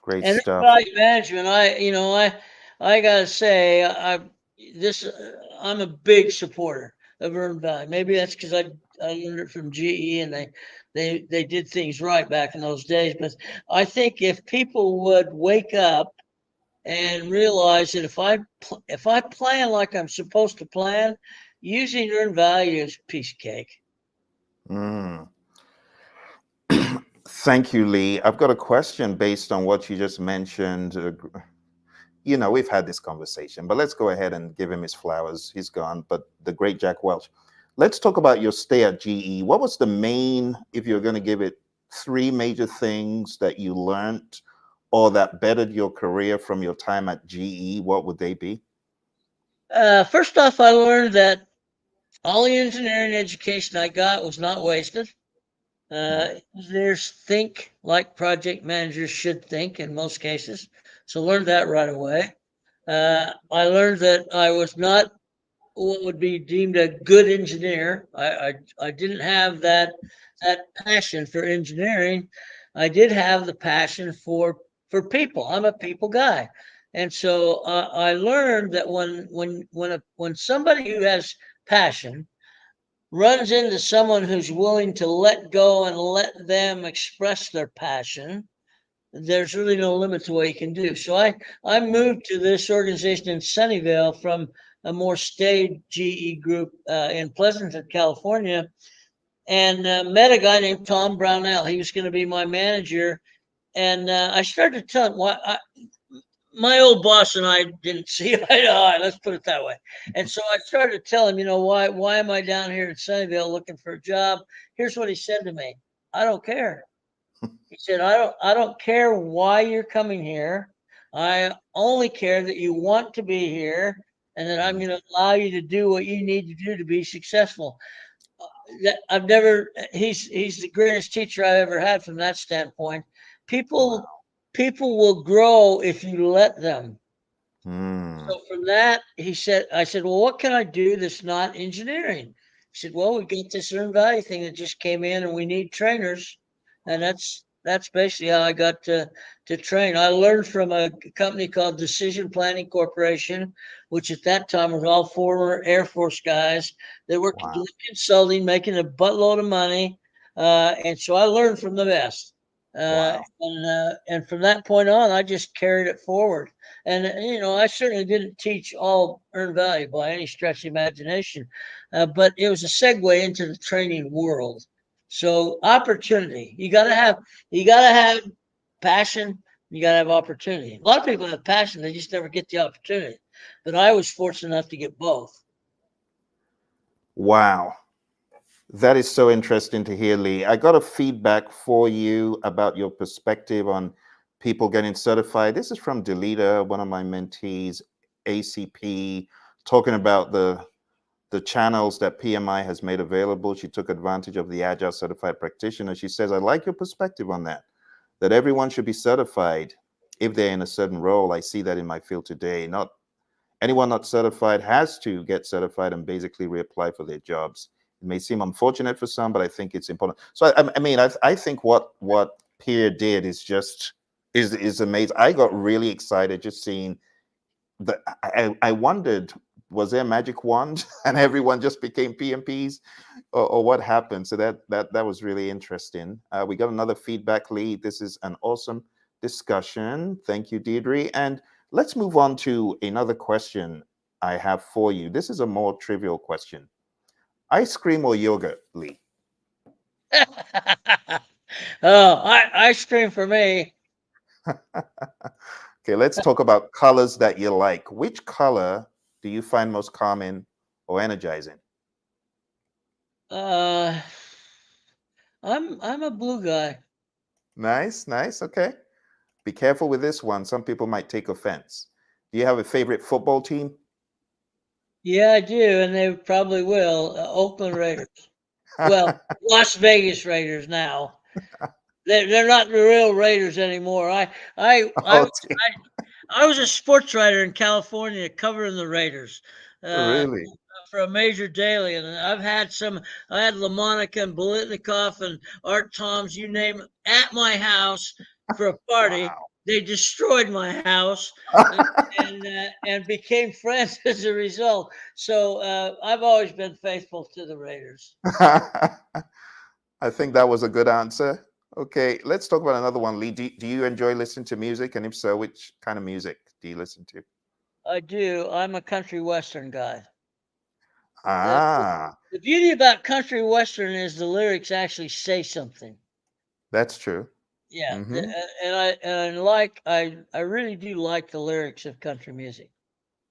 great And stuff. project management, I gotta say, this I'm a big supporter of earned value. Maybe that's because I learned it from GE and they did things right back in those days. But I think if people would wake up and realize that if I plan like I'm supposed to plan, using earned value is a piece of cake. Mm. Thank you, Lee. I've got a question based on what you just mentioned. We've had this conversation, but let's go ahead and give him his flowers. He's gone, but the great Jack Welch. Let's talk about your stay at GE. What was the main, if you're going to give it three major things that you learned or that bettered your career from your time at GE, what would they be? First off, I learned that all the engineering education I got was not wasted. Mm. Engineers think like project managers should think in most cases. So learned that right away. I learned that I was not what would be deemed a good engineer. I didn't have that passion for engineering. I did have the passion for people. I'm a people guy, and so I learned that when somebody who has passion runs into someone who's willing to let go and let them express their passion, there's really no limit to what you can do. So I moved to this organization in Sunnyvale from a more staid GE group in Pleasanton, California, and met a guy named Tom Brownell. He was going to be my manager, and I started to tell him why. My old boss and I didn't see eye to eye. Let's put it that way. And so I started to tell him, why am I down here in Sunnyvale looking for a job? Here's what he said to me: I don't care. He said, I don't care why you're coming here. I only care that you want to be here and that I'm Mm. going to allow you to do what you need to do to be successful. I've never he's the greatest teacher I've ever had from that standpoint. People Wow. people will grow if you let them. Mm. So from that, I said, well, what can I do that's not engineering? He said, well, we got this earned value thing that just came in and we need trainers. And that's basically how I got to train. I learned from a company called Decision Planning Corporation, which at that time was all former Air Force guys. They were Wow. consulting, making a buttload of money. And so I learned from the best. Wow. And from that point on, I just carried it forward. And I certainly didn't teach all earned value by any stretch of the imagination, but it was a segue into the training world. So opportunity, you gotta have passion, you gotta have opportunity. A lot of people have passion, they just never get the opportunity. But I was fortunate enough to get both. Wow. That is so interesting to hear, Lee. I got a feedback for you about your perspective on people getting certified. This is from Delita, one of my mentees, ACP, talking about the channels that PMI has made available. She took advantage of the Agile Certified Practitioner. She says, I like your perspective on that everyone should be certified if they're in a certain role. I see that in my field today. Not anyone not certified has to get certified and basically reapply for their jobs. It may seem unfortunate for some, but I think it's important. So I think what Pierre did is amazing. I got really excited just seeing the. I wondered, was there a magic wand and everyone just became PMPs, or what happened? So that was really interesting. We got another feedback lead. This is an awesome discussion. Thank you, Deirdre. And let's move on to another question I have for you. This is a more trivial question. Ice cream or yogurt, Lee? Oh, ice cream for me. Okay, let's talk about colors that you like. Which color do you find most calming or energizing? Uh, I'm a blue guy. Nice, nice. Okay. Be careful with this one. Some people might take offense. Do you have a favorite football team? Yeah, I do, and they probably will. Oakland Raiders. Well, Las Vegas Raiders now. They're not the real Raiders anymore. I Okay. I was a sports writer in California covering the Raiders uh, Really? for a major daily, and I've had some. I had LaMonica and Bolitnikoff and Art Toms, you name it, at my house for a party. Wow. They destroyed my house and became friends as a result. So I've always been faithful to the Raiders. I think that was a good answer. Okay, let's talk about another one. Lee, do you enjoy listening to music? And if so, which kind of music do you listen to? I do. I'm a country western guy. The, Ah, the beauty about country western is the lyrics actually say something. that's true. Yeah, Hmm. and I really do like the lyrics of country music.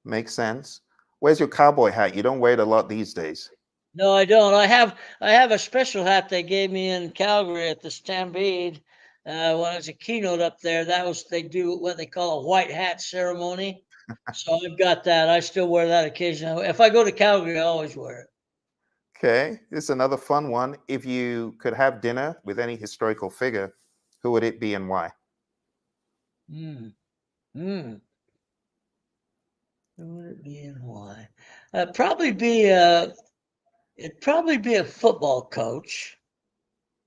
Makes sense. Where's your cowboy hat? You don't wear it a lot these days. No, I don't. I have a special hat they gave me in Calgary at the Stampede when I was a keynote up there. That was they do what they call a white hat ceremony. So I've got that. I still wear that occasionally. If I go to Calgary, I always wear it. Okay, this is another fun one. If you could have dinner with any historical figure, who would it be and why? Mm. Mm. Who would it be and why? Probably be it'd probably be a football coach,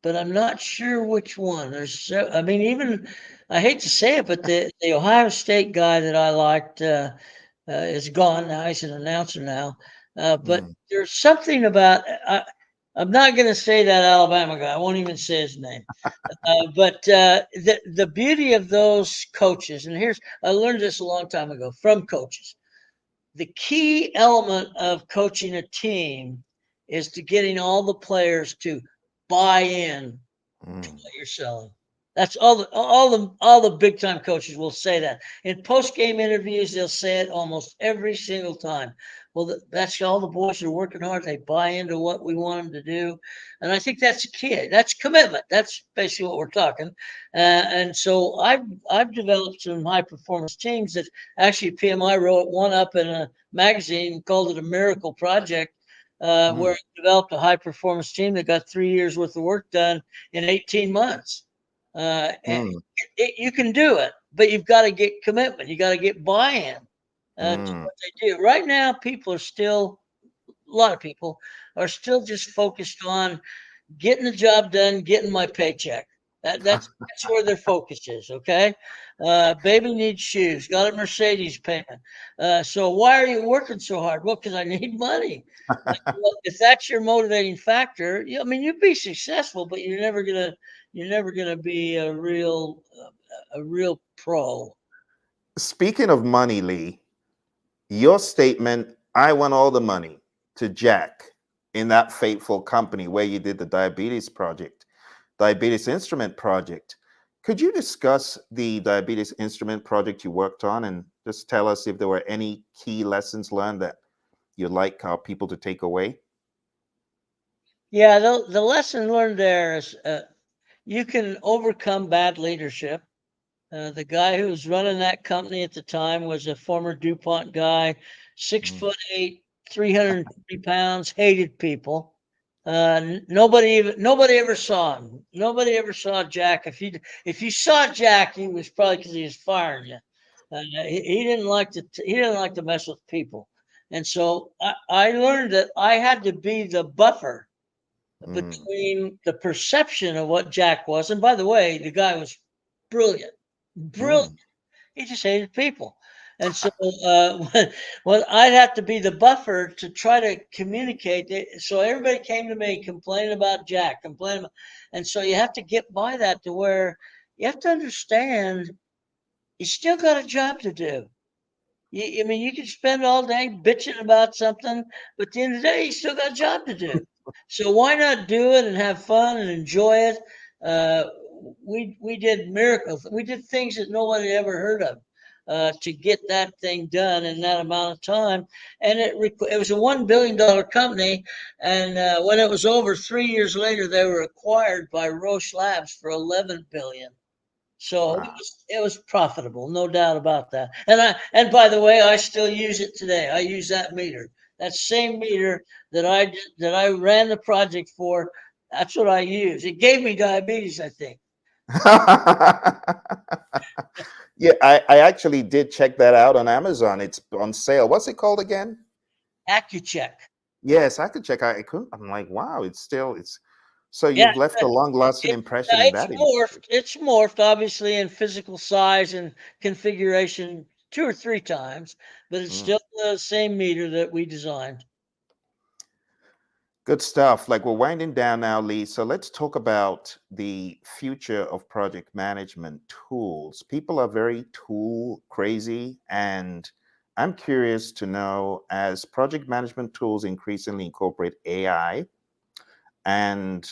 but I'm not sure which one. I mean, even I hate to say it, but the Ohio State guy that I liked is gone now. He's an announcer now. But Mm, there's something about I'm not going to say that Alabama guy. I won't even say his name. But the beauty of those coaches, and here's I learned this a long time ago from coaches. The key element of coaching a team is to getting all the players to buy in to mm, what you're selling. That's all the big time coaches will say that. In post game interviews, they'll say it almost every single time. Well, that's all the boys are working hard. They buy into what we want them to do, and I think that's a key. That's commitment. That's basically what we're talking. And so I've developed some high performance teams that actually PMI wrote one up in a magazine, called it a miracle project, where mm, I developed a high performance team that got 3 years worth of work done in 18 months. mm, You can do it, but you've got to get commitment. You got to get buy-in to mm. what they do. Right now, a lot of people are still just focused on getting the job done, getting my paycheck. That's where their focus is. Okay, baby needs shoes. Got a Mercedes payment. So why are you working so hard? Well, because I need money. Well, if that's your motivating factor, I mean, you'd be successful, but you're never gonna be a real pro. Speaking of money, Lee, your statement, I want all the money to Jack in that fateful company where you did the diabetes instrument project. Could you discuss the diabetes instrument project you worked on and just tell us if there were any key lessons learned that you'd like our people to take away? Yeah, the lesson learned there is you can overcome bad leadership. The guy who was running that company at the time was a former DuPont guy, six Mm, foot eight, 350 pounds, hated people. Nobody ever saw him. Nobody ever saw Jack. If you saw Jack, he was probably because he was firing you. He didn't like to mess with people, and so I learned that I had to be the buffer mm, between the perception of what Jack was. And by the way, the guy was brilliant, brilliant. mm, He just hated people. And so when I'd have to be the buffer to try to communicate. So everybody came to me complaining about Jack, and so you have to get by that to where you have to understand you still got a job to do. I mean, you can spend all day bitching about something, but at the end of the day, you still got a job to do. So why not do it and have fun and enjoy it? Uh, we did miracles. We did things that nobody ever heard of. to get that thing done in that amount of time. And it was a $1 billion company. And when it was over, 3 years later, they were acquired by Roche Labs for 11 billion. So Wow. it was profitable, no doubt about that. And by the way, I still use it today. I use that meter. That same meter that I ran the project for. That's what I use. It gave me diabetes, I think. Yeah, I actually did check that out on Amazon. It's on sale. What's it called again? AccuCheck. Yes, I could check out. I couldn't. I'm like, wow, it's so Yeah, you've left a long-lasting it, impression in it's that industry. morphed. It's morphed, obviously, in physical size and configuration 2 or 3 times, but it's Mm. still the same meter that we designed. Good stuff. Like we're winding down now, Lee. So let's talk about the future of project management tools. People are very tool crazy, and I'm curious to know as project management tools increasingly incorporate AI and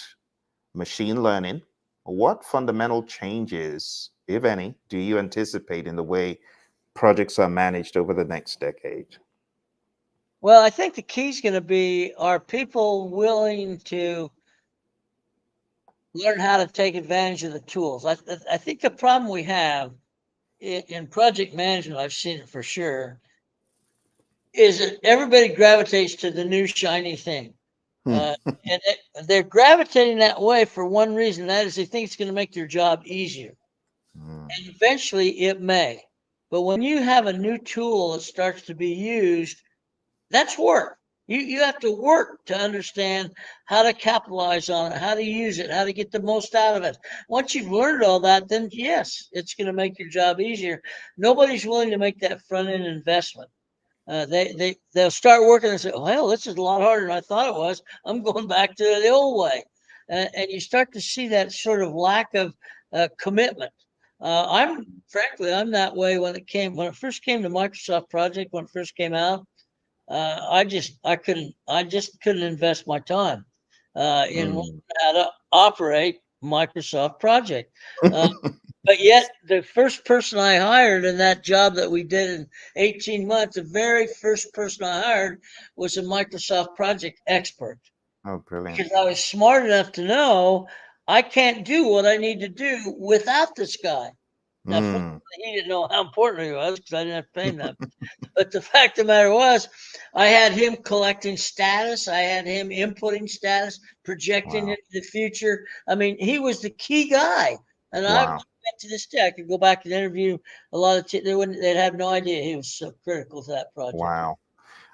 machine learning, what fundamental changes, if any, do you anticipate in the way projects are managed over the next decade? Well, I think the key is going to be, are people willing to learn how to take advantage of the tools? I think the problem we have in project management, I've seen it for sure, is that everybody gravitates to the new shiny thing. Hmm. Uh, and they're gravitating that way for one reason, that is they think it's going to make their job easier. Hmm. And eventually it may. But when you have a new tool that starts to be used, that's work. You have to work to understand how to capitalize on it, how to use it, how to get the most out of it. Once you've learned all that, then yes, it's going to make your job easier. Nobody's willing to make that front end investment. They'll start working and say, "Well, this is a lot harder than I thought it was. I'm going back to the old way," and you start to see that sort of lack of commitment. I'm that way when it first came to Microsoft Project, when it first came out. I just couldn't invest my time in learning Hmm. how to operate Microsoft Project. Uh, but yet, the first person I hired in that job that we did in 18 months, the very first person I hired was a Microsoft Project expert, Oh, brilliant. because I was smart enough to know I can't do what I need to do without this guy. Now, Hmm. he didn't know how important he was because I didn't have to pay him that. But the fact of the matter was, I had him collecting status. I had him inputting status, projecting Wow. into the future. I mean, he was the key guy. And I Wow. bet to this day, I could go back and interview a lot of, they'd have no idea he was so critical to that project. Wow.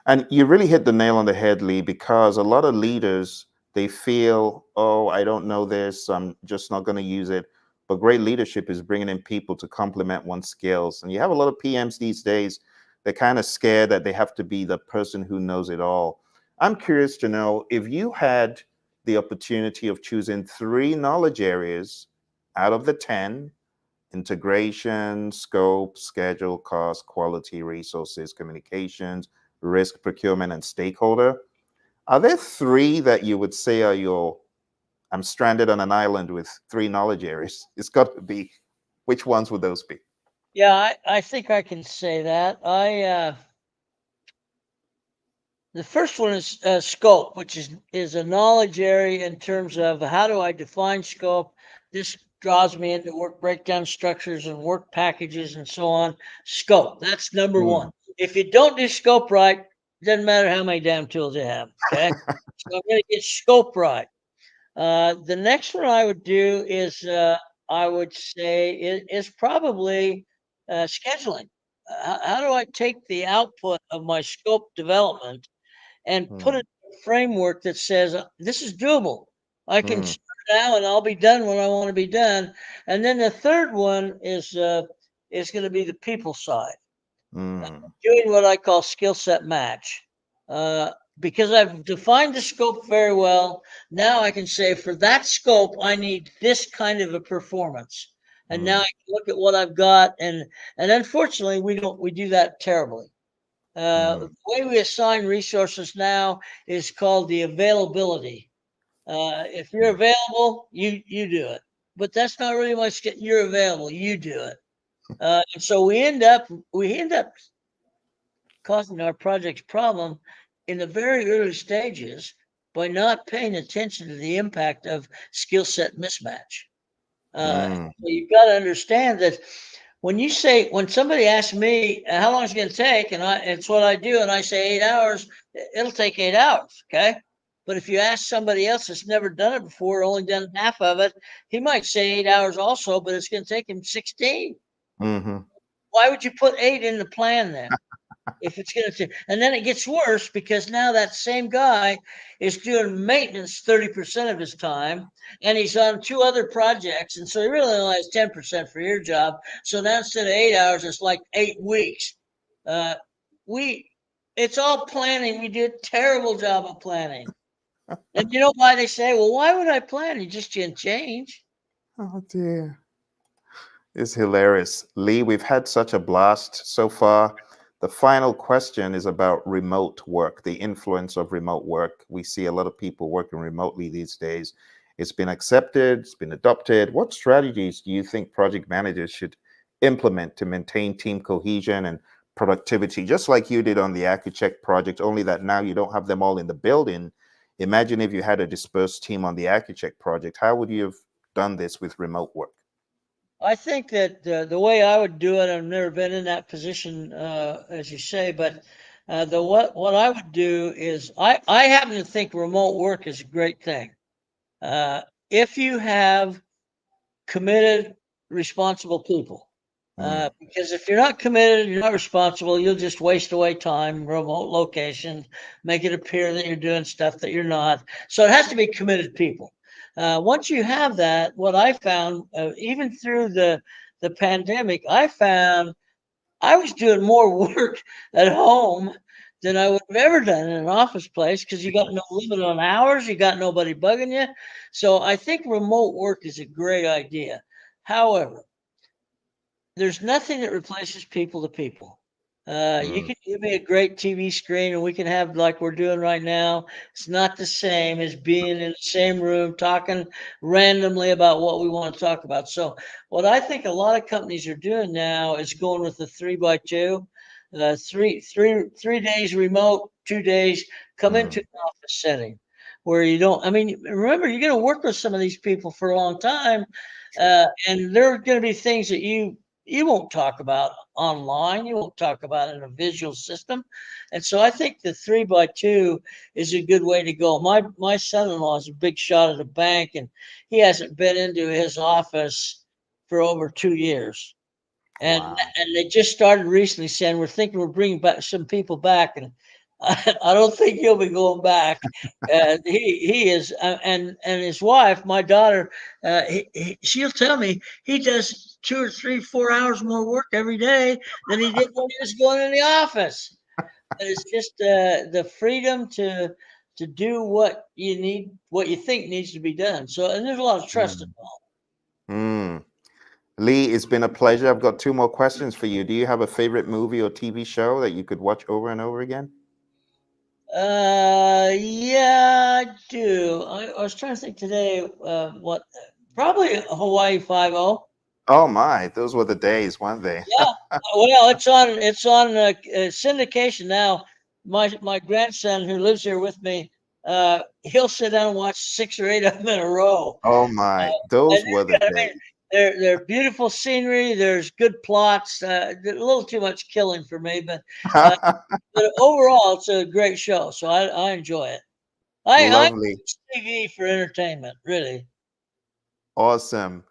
And you really hit the nail on the head, Lee, because a lot of leaders, they feel, oh, I don't know this, I'm just not going to use it. But great leadership is bringing in people to complement one's skills. And you have a lot of PMs these days, they're kind of scared that they have to be the person who knows it all. I'm curious to know if you had the opportunity of choosing 3 knowledge areas out of the 10: integration, scope, schedule, cost, quality, resources, communications, risk, procurement, and stakeholder. Are there 3 that you would say are your, I'm stranded on an island with 3 knowledge areas? It's got to be. Which ones would those be? Yeah, I think I can say that. The first one is scope, which is a knowledge area in terms of how do I define scope. This draws me into work breakdown structures and work packages and so on. Scope, that's number one. Hmm. If you don't do scope right, it doesn't matter how many damn tools you have. Okay, so I'm going to get scope right. The next one I would do is I would say is probably scheduling. How do I take the output of my scope development and put Hmm. it in a framework that says this is doable? I can Hmm. start now and I'll be done when I want to be done. And then the third one is going to be the people side, Hmm. doing what I call skill set match. Uh, because I've defined the scope very well, now I can say for that scope, I need this kind of a performance. And now I Hmm. can look at what I've got, and unfortunately, we do that terribly. Hmm. The way we assign resources now is called the availability. If you're available, you do it. But that's not really my skill. You're available, you do it. And so we end up causing our project's problem in the very early stages by not paying attention to the impact of skill set mismatch. Mm, So you've got to understand that when somebody asks me how long it's going to take, and it's what I do, and I say 8 hours, it'll take 8 hours. Okay. But if you ask somebody else that's never done it before, only done half of it, he might say 8 hours also, but it's going to take him 16. hmm. Why would you put eight in the plan then? If it's going to, and then it gets worse because now that same guy is doing maintenance 30% of his time, and he's on two other projects, and so he really only has 10% for your job. So now instead of 8 hours, it's like 8 weeks. Uh, we, it's all planning. We did a terrible job of planning, and you know why they say, well, why would I plan? You just didn't change. Oh dear. It's hilarious. Lee, we've had such a blast so far. The final question is about remote work, the influence of remote work. We see a lot of people working remotely these days. It's been accepted, it's been adopted. What strategies do you think project managers should implement to maintain team cohesion and productivity, just like you did on the AccuCheck project, only that now you don't have them all in the building? Imagine if you had a dispersed team on the AccuCheck project. How would you have done this with remote work? I think that the way I would do it, I've never been in that position, as you say, but the what I would do is I happen to think remote work is a great thing. Uh, if you have committed, responsible people. Mm, Because if you're not committed, you're not responsible, you'll just waste away time, remote location, make it appear that you're doing stuff that you're not. So it has to be committed people. Once you have that, what I found, even through the pandemic, I found I was doing more work at home than I would have ever done in an office place because you got no limit on hours, you got nobody bugging you. So I think remote work is a great idea. However, there's nothing that replaces people to people. You mm, can give me a great TV screen and we can have like we're doing right now. It's not the same as being in the same room talking randomly about what we want to talk about. So, what I think a lot of companies are doing now is going with the 3x2, three days remote, 2 days come into mm. an office setting where you don't. I mean, remember you're going to work with some of these people for a long time, Sure. and there are going to be things that you won't talk about online. You won't talk about in a visual system. And so I think the 3x2 is a good way to go. My son-in-law is a big shot at a bank and he hasn't been into his office for over 2 years. Wow. And they just started recently saying we're thinking we're bringing back some people back, and I don't think he'll be going back. He is, and his wife, my daughter, she'll tell me he does 2 or 3, 4 hours more work every day than he did when he was going in the office. And it's just the freedom to do what you need, what you think needs to be done. So, and there's a lot of trust Mm, involved. mm. Lee, it's been a pleasure. I've got two more questions for you. Do you have a favorite movie or TV show that you could watch over and over again? Yeah, I do. I was trying to think today. What? Probably Hawaii Five O. Oh my, those were the days, weren't they? Yeah. Well, it's on syndication now. My grandson who lives here with me, he'll sit down and watch 6 or 8 of them in a row. Oh my, And those were the I mean, days. they're beautiful scenery. There's good plots. A little too much killing for me, uh, but overall, it's a great show. So I enjoy it. I Lovely. use TV for entertainment, really. Awesome.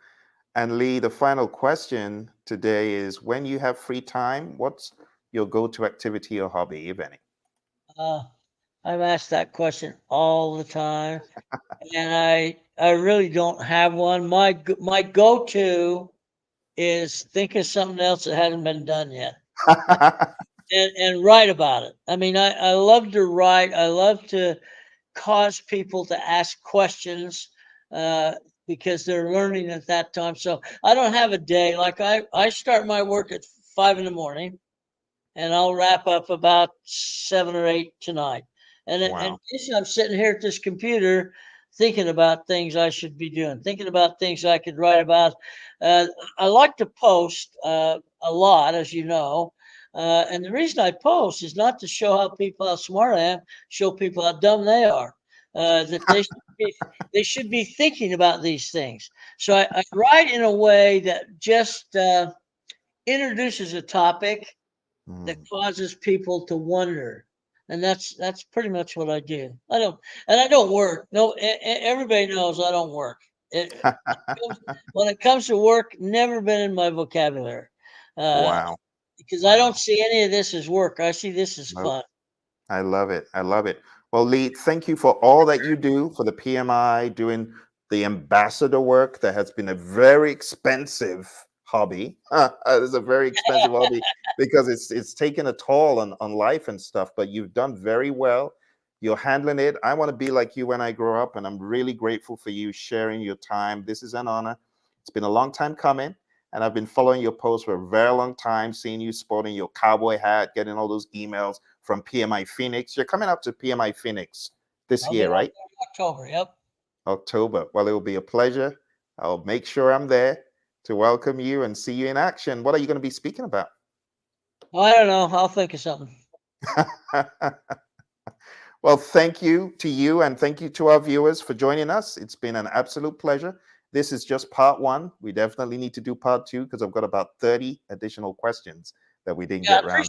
And Lee, the final question today is when you have free time, what's your go-to activity or hobby, if any? Uh, I'm asked that question all the time, and I really don't have one. My go to is think of something else that hasn't been done yet, and write about it. I mean, I love to write. I love to cause people to ask questions uh, because they're learning at that time. So I don't have a day. Like I start my work at 5 in the morning and I'll wrap up about 7 or 8 tonight. And Wow. basically I'm sitting here at this computer thinking about things I should be doing, thinking about things I could write about. I like to post a lot, as you know. And the reason I post is not to show how smart I am, show people how dumb they are. That they should be thinking about these things. So I write in a way that just introduces a topic that Mm. causes people to wonder. And that's pretty much what I do. I don't work. No, everybody knows I don't work. When it comes to work, never been in my vocabulary. Uh, Wow. because I don't Wow. see any of this as work. I see this as Nope. fun. I love it. I love it. Well, Lee, thank you for all that you do for the PMI, doing the ambassador work that has been a very expensive hobby. It's a very expensive hobby because it's taken a toll on life and stuff, but you've done very well. You're handling it. I want to be like you when I grow up, and I'm really grateful for you sharing your time. This is an honor. It's been a long time coming, and I've been following your posts for a very long time, seeing you sporting your cowboy hat, getting all those emails from PMI Phoenix. You're coming up to PMI Phoenix this I'll be year, out right? there in October. Yep. October. Well, it will be a pleasure. I'll make sure I'm there to welcome you and see you in action. What are you going to be speaking about? I don't know. I'll think of something. Well, thank you to you and thank you to our viewers for joining us. It's been an absolute pleasure. This is just part one. We definitely need to do part two because I've got about 30 additional questions that we didn't Yeah, get around.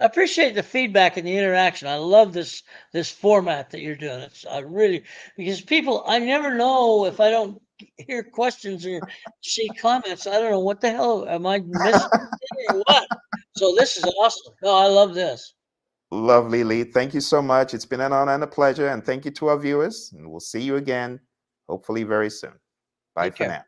I appreciate the feedback and the interaction. I love this format that you're doing. It's I really because people I never know if I don't hear questions or see comments. I don't know what the hell am I missing or what. So this is awesome. No, I love this. Lovely, Lee. Thank you so much. It's been an honor and a pleasure. And thank you to our viewers. And we'll see you again, hopefully very soon. Bye Take for care. now.